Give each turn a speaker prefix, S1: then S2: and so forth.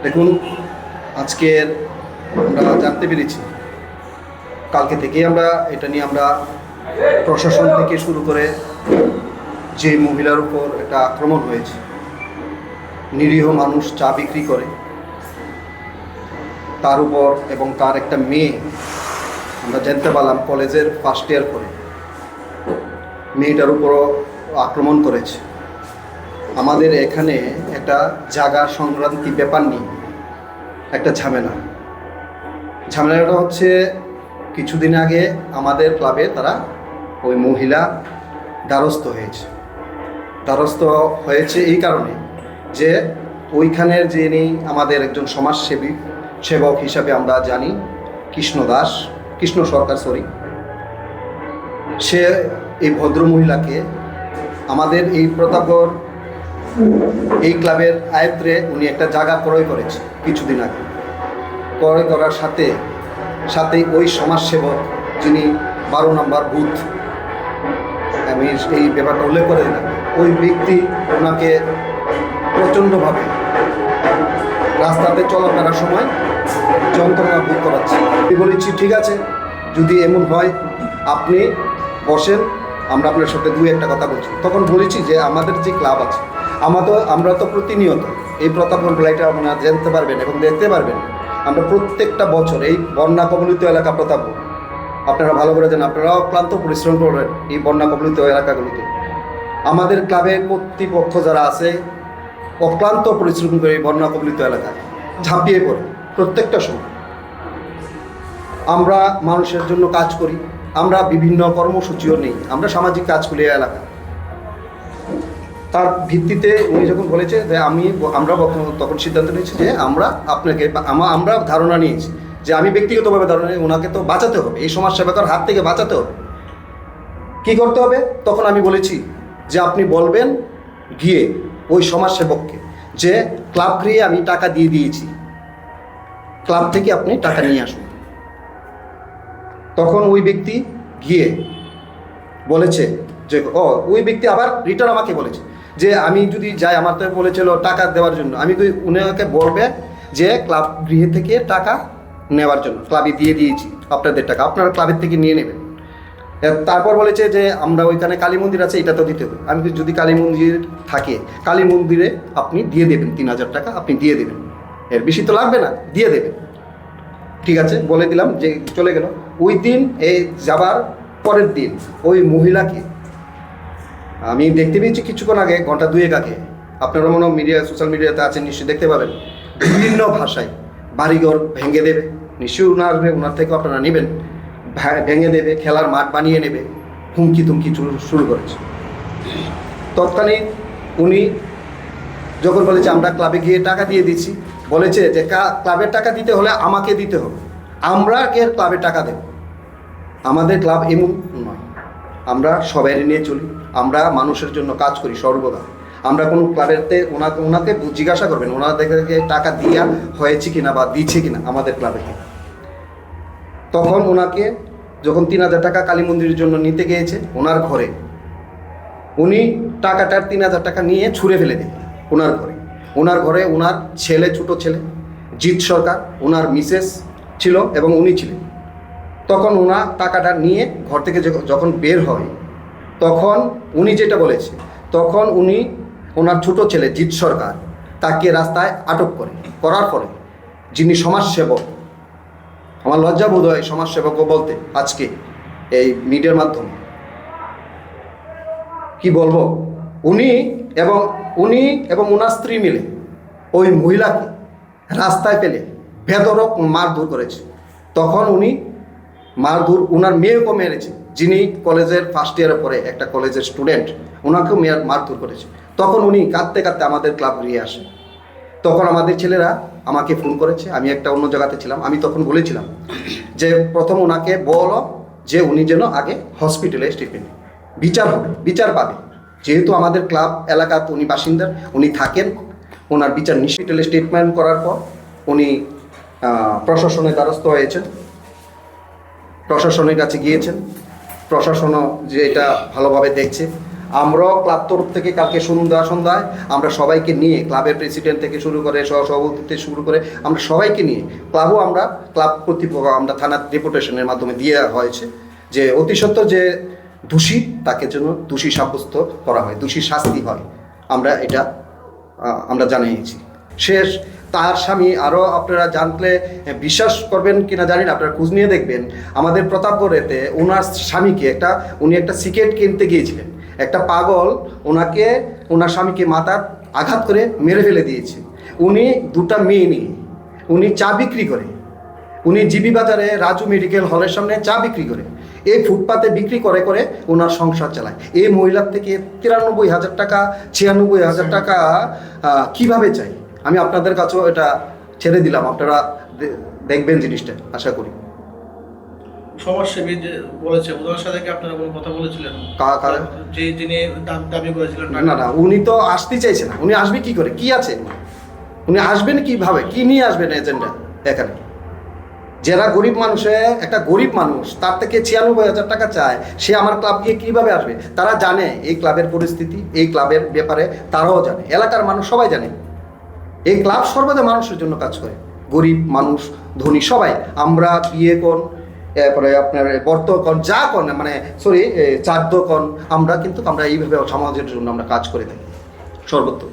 S1: দেখুন, আজকের আমরা জানতে পেরেছি, কালকে থেকেই আমরা এটা নিয়ে প্রশাসন থেকে শুরু করে যে মহিলার উপর একটা আক্রমণ হয়েছে, নিরীহ মানুষ চা বিক্রি করে তার উপর, এবং তার একটা মেয়ে, আমরা জানতে পারলাম কলেজের ফার্স্ট ইয়ার করে মেয়েটার উপরও আক্রমণ করেছে। আমাদের এখানে একটা জায়গা সংক্রান্তি ব্যাপার নিয়ে একটা ঝামেলাটা হচ্ছে, কিছুদিন আগে আমাদের ক্লাবে তারা ওই মহিলা দ্বারস্থ হয়েছে এই কারণে যে ওইখানের যিনি আমাদের একজন সেবক হিসাবে আমরা জানি, কৃষ্ণ সরকার, সে এই ভদ্র মহিলাকে আমাদের এই প্রতাপগড় এই ক্লাবের আয়ত্তে উনি একটা জায়গা ক্রয় করেছে কিছুদিন আগে। ক্রয় করার সাথে ওই সমাজসেবক যিনি 12 নম্বর বুথ, আমি এই ব্যাপারটা উল্লেখ করে দিলাম, ওই ব্যক্তি ওনাকে প্রচণ্ডভাবে রাস্তাতে চলাফেরার সময় যন্ত্রণা ভোগ করাচ্ছে। আমি বলেছি, ঠিক আছে, যদি এমন হয় আপনি বসেন, আমরা আপনার সাথে একটা কথা বলছি। তখন বলেছি যে আমাদের যে ক্লাব আছে, আমরা তো প্রতিনিয়ত এই প্রতাপগড় ব্লাইটে আপনারা জানতে পারবেন এবং দেখতে পারবেন, আমরা প্রত্যেকটা বছর এই বন্যা কবলিত এলাকা প্রতাপগড়, আপনারা ভালো করে জানেন, আপনারাও ক্লান্ত পরিশ্রম করবেন এই বন্যা কবলিত এলাকাগুলোতে। আমাদের ক্লাবের কর্তৃপক্ষ যারা আছে অক্লান্ত পরিশ্রম করে এই বন্যা কবলিত এলাকায় ঝাঁপিয়ে পড়ে প্রত্যেকটা সময়। আমরা মানুষের জন্য কাজ করি, আমরা বিভিন্ন কর্মসূচিও নেই, আমরা সামাজিক কাজ করি এলাকা। তার ভিত্তিতে উনি যখন বলেছে যে আমরা তখন সিদ্ধান্ত নিয়েছি যে আমরা ধারণা নিয়েছি যে আমি ব্যক্তিগতভাবে ধারণা নিয়ে ওনাকে তো বাঁচাতে হবে, এই সমাজসেবকের হাত থেকে বাঁচাতে হবে। কী করতে হবে? তখন আমি বলেছি যে আপনি বলবেন গিয়ে ওই সমাজসেবককে যে ক্লাব গৃহে আমি টাকা দিয়ে দিয়েছি, ক্লাব থেকে আপনি টাকা নিয়ে আসুন। তখন ওই ব্যক্তি গিয়ে বলেছে যে ওই ব্যক্তি আবার রিটার্ন আমাকে বলেছে যে আমি যদি যাই, আমার তো বলেছিল টাকা দেওয়ার জন্য, আমি উনাকে বলবে যে ক্লাব গৃহে থেকে টাকা নেওয়ার জন্য ক্লাবে দিয়ে দিয়েছি আপনাদের টাকা, আপনারা ক্লাবের থেকে নিয়ে নেবেন। তারপর বলেছে যে আমরা ওইখানে কালী মন্দির আছে, এটা তো দিতে হবে। আমি যদি কালী মন্দির থাকে, কালী মন্দিরে আপনি দিয়ে দেবেন 3000 টাকা, আপনি দিয়ে দেবেন, এর বেশি তো লাগবে না, দিয়ে দেবেন। ঠিক আছে বলে দিলাম, যে চলে গেল। ওই দিন এই যাবার পরের দিন ওই মহিলাকে আমি দেখতে পেয়েছি কিছুক্ষণ আগে, ঘন্টা 2 আগে, আপনারা মনে হয় সোশ্যাল মিডিয়াতে আছেন, নিশ্চয়ই দেখতে পাবেন, বিভিন্ন ভাষায় বাড়িঘর ভেঙে দেবে, নিশ্চয়ই ওনার থেকে আপনারা নেবেন, ভেঙে দেবে, খেলার মাঠ বানিয়ে নেবে, হুমকি শুরু করেছে। তৎকালীন উনি যখন বলেছে আমরা ক্লাবে গিয়ে টাকা দিয়ে দিচ্ছি, বলেছে যে ক্লাবের টাকা দিতে হলে আমাকে দিতে হবে, আমরা কে ক্লাবে টাকা দেব? আমাদের ক্লাব এমন নয়, আমরা সবাই নিয়ে চলি, আমরা মানুষের জন্য কাজ করি সর্বদা। আমরা কোনো ক্লাবেতে ওনাকে জিজ্ঞাসা করবেন ওনাদেরকে টাকা দেওয়া হয়েছে কিনা বা দিচ্ছে কিনা আমাদের ক্লাবে। তখন ওনাকে যখন 3000 টাকা কালী মন্দিরের জন্য নিতে গিয়েছে, ওনার ঘরে উনি টাকাটার 3000 টাকা নিয়ে ছুঁড়ে ফেলে দেয় ওনার ঘরে ওনার ছোট ছেলে জিৎ সরকার, ওনার মিসেস ছিল এবং উনি ছিলেন। তখন ওনার টাকাটা নিয়ে ঘর থেকে যখন বের হয়, তখন উনি যেটা বলেছে, তখন ওনার ছোট ছেলে জিৎ সরকার তাকে রাস্তায় আটক করার পরে যিনি সমাজসেবক, আমার লজ্জা বোধ হয় সমাজসেবকও বলতে আজকে এই মিডিয়ার মাধ্যমে, কি বলবো, উনি এবং ওনার স্ত্রী মিলে ওই মহিলাকে রাস্তায় ফেলে বেধড়ক মারধর করেছে। তখন উনি ওনার মেয়েকেও মেরেছে, যিনি কলেজের ফার্স্ট ইয়ারে পড়ে, একটা কলেজের স্টুডেন্ট, ওনাকেও মারধর করেছে। তখন উনি কাঁদতে আমাদের ক্লাব গৃহে আসে। তখন আমাদের ছেলেরা আমাকে ফোন করেছে, আমি একটা অন্য জায়গাতে ছিলাম। আমি তখন বলেছিলাম যে প্রথম ওনাকে বলো যে উনি যেন আগে হসপিটালে ট্রিটমেন্ট, বিচার পাবে, যেহেতু আমাদের ক্লাব এলাকাতে উনি বাসিন্দার, উনি থাকেন, ওনার বিচার হসপিটালে ট্রিটমেন্ট করার পর উনি প্রশাসনের দ্বারস্থ হয়েছেন, প্রশাসনের কাছে গিয়েছেন, প্রশাসনও যে এটা ভালোভাবে দেখছে। আমরাও ক্লাব তরফ থেকে কালকে সন্ধ্যায় আমরা সবাইকে নিয়ে, ক্লাবের প্রেসিডেন্ট থেকে শুরু করে সভাপতি থেকে শুরু করে আমরা সবাইকে নিয়ে ক্লাব কর্তৃপক্ষ আমরা থানার ডেপুটেশনের মাধ্যমে দিয়ে হয়েছে যে অতি সত্বর যে দোষী তাকে যেন দোষী সাব্যস্ত করা হয়, দোষী শাস্তি হয়, আমরা জানিয়েছি। শেষ তার স্বামী আরও আপনারা জানলে বিশ্বাস করবেন কিনা জানি না, আপনারা খোঁজ নিয়ে দেখবেন, আমাদের প্রতাপগড়েতে ওনার স্বামীকে উনি একটা সিগারেট কিনতে গিয়েছিলেন, একটা পাগল ওনার স্বামীকে মাথার আঘাত করে মেরে ফেলে দিয়েছে। উনি দুটা মেয়ে নিয়ে উনি চা বিক্রি করে, উনি জিবি বাজারে রাজু মেডিকেল হলের সামনে চা বিক্রি করে, এই ফুটপাতে বিক্রি করে করে ওনার সংসার চালায়। এই মহিলার থেকে 93,000 টাকা 96,000 টাকা কিভাবে চাই? আমি আপনাদের কাছেও এটা ছেড়ে দিলাম, আপনারা দেখবেন জিনিসটা, আশা করি।
S2: সমাজসেবী যে বলেছে, ওনার সাথে কি আপনারা কোনো কথা বলেছিলেন? যিনি দাবি করেছিলেন?
S1: না, উনি তো আসতে চাইছে না। উনি আসবে কি করে? কি আছে? উনি আসবেন কিভাবে? কি নিয়ে আসবেন এজেন্ডা এখানে? যারা একটা গরিব মানুষ তার থেকে 96,000 টাকা চায়, সে আমার ক্লাব গিয়ে কীভাবে আসবে? তারা জানে এই ক্লাবের পরিস্থিতি, এই ক্লাবের ব্যাপারে তারাও জানে, এলাকার মানুষ সবাই জানে। এই ক্লাব সর্বদা মানুষের জন্য কাজ করে, গরিব মানুষ ধনী সবাই। আমরা বিয়ে কোন, এরপরে আপনার বর্ত কোন, যা কোন, মানে চাদ্য কোন, আমরা এইভাবে সমাজের জন্য আমরা কাজ করে থাকি সর্বত্র।